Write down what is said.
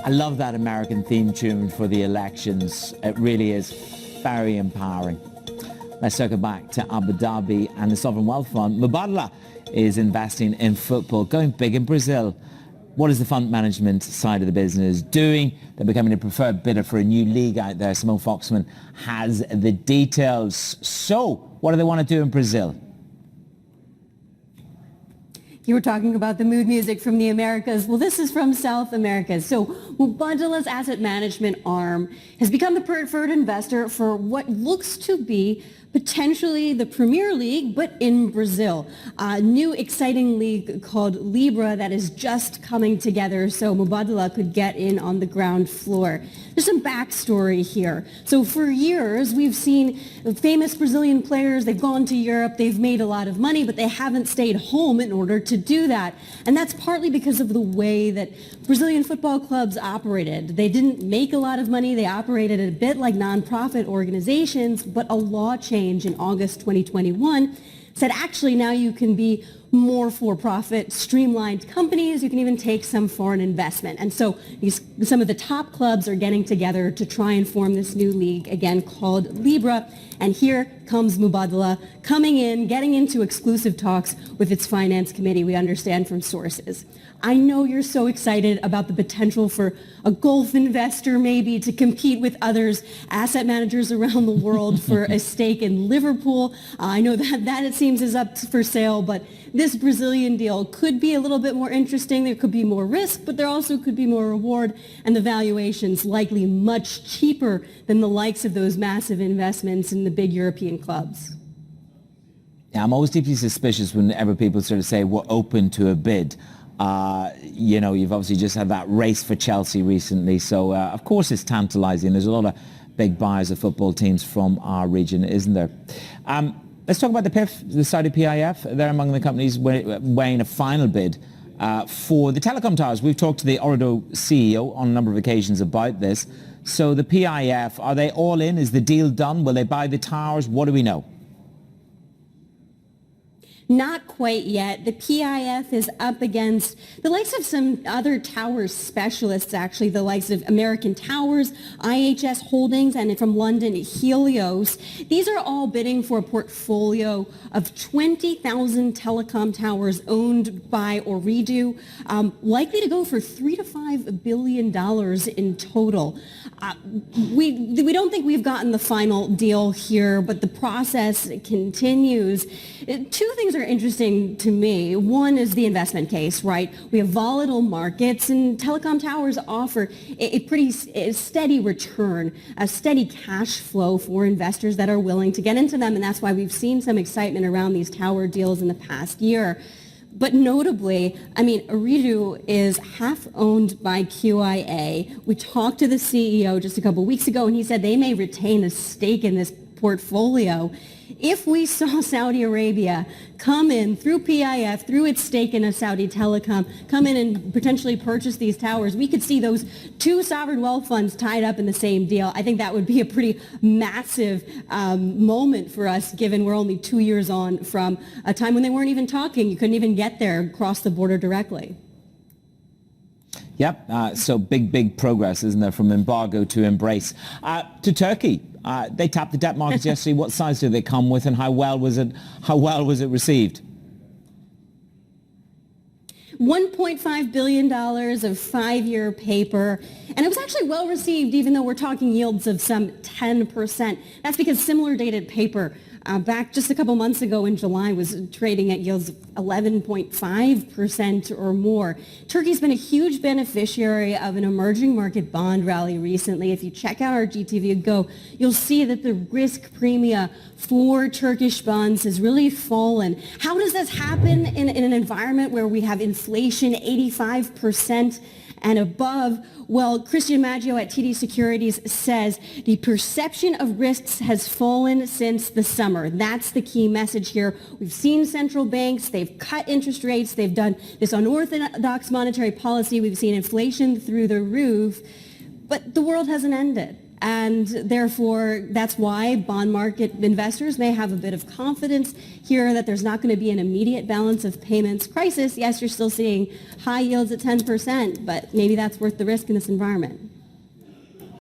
I love that American theme tune for the elections. It really is very empowering. Let's circle back to Abu Dhabi and the Sovereign Wealth Fund. Mubadala is investing in football, going big in Brazil. What is the fund management side of the business doing? They're becoming a preferred bidder for a new league out there. Simone Foxman has the details. So, what do they want to do in Brazil? You were talking about the mood music from the Americas. Well, this is from South America. So Mubadala's asset management arm has become the preferred investor for what looks to be potentially the Premier League, but in Brazil. A new exciting league called Libra that is just coming together so Mubadala could get in on the ground floor. There's some backstory here. So for years, we've seen famous Brazilian players, they've gone to Europe, they've made a lot of money, but they haven't stayed home in order to do that. And that's partly because of the way that Brazilian football clubs operated. They didn't make a lot of money. They operated a bit like nonprofit organizations, but a law change in August 2021 said actually now you can be more for-profit, streamlined companies. You can even take some foreign investment. And so some of the top clubs are getting together to try and form this new league, again, called Libra. And here comes Mubadala coming in, getting into exclusive talks with its finance committee, we understand from sources. I know you're so excited about the potential for a Gulf investor maybe to compete with others, asset managers around the world for a stake in Liverpool. I know that it seems is up for sale, but this Brazilian deal could be a little bit more interesting. There could be more risk, but there also could be more reward, and the valuation's likely much cheaper than the likes of those massive investments in the big European clubs. Yeah, I'm always deeply suspicious whenever people sort of say we're open to a bid. You've obviously just had that race for Chelsea recently, so of course it's tantalising. There's a lot of big buyers of football teams from our region, isn't there? Let's talk about the PIF, the Saudi PIF. They're among the companies weighing a final bid for the telecom towers. We've talked to the Ooredoo CEO on a number of occasions about this. So the PIF, are they all in? Is the deal done? Will they buy the towers? What do we know? Not quite yet. The PIF is up against the likes of some other tower specialists, actually, the likes of American Towers, IHS Holdings, and from London, Helios. These are all bidding for a portfolio of 20,000 telecom towers owned by Ooredoo, likely to go for $3 to $5 billion in total. We don't think we've gotten the final deal here, but the process continues. Two things are interesting to me. One is the investment case, right? We have volatile markets, and telecom towers offer a pretty steady return, a steady cash flow for investors that are willing to get into them, and that's why we've seen some excitement around these tower deals in the past year. But notably, Ooredoo is half owned by QIA. We talked to the CEO just a couple weeks ago, and he said they may retain a stake in this portfolio. If we saw Saudi Arabia come in through PIF, through its stake in a Saudi telecom, come in and potentially purchase these towers, we could see those two sovereign wealth funds tied up in the same deal. I think that would be a pretty massive moment for us, given we're only 2 years on from a time when they weren't even talking. You couldn't even get there across the border directly. Yep, so big progress, isn't there, from embargo to embrace. To Turkey, they tapped the debt markets yesterday. What size did they come with, and how well was it received? $1.5 billion of 5-year paper, and it was actually well received, even though we're talking yields of some 10%. That's because similar dated paper back just a couple months ago in July was trading at yields of 11.5% or more. Turkey's been a huge beneficiary of an emerging market bond rally recently. If you check out our GTV Go, you'll see that the risk premia for Turkish bonds has really fallen. How does this happen in an environment where we have inflation 85% and above? Well, Christian Maggio at TD Securities says the perception of risks has fallen since the summer. That's the key message here. We've seen central banks, they've cut interest rates, they've done this unorthodox monetary policy, we've seen inflation through the roof, but the world hasn't ended. And therefore, that's why bond market investors may have a bit of confidence here that there's not going to be an immediate balance of payments crisis. Yes, you're still seeing high yields at 10%, but maybe that's worth the risk in this environment.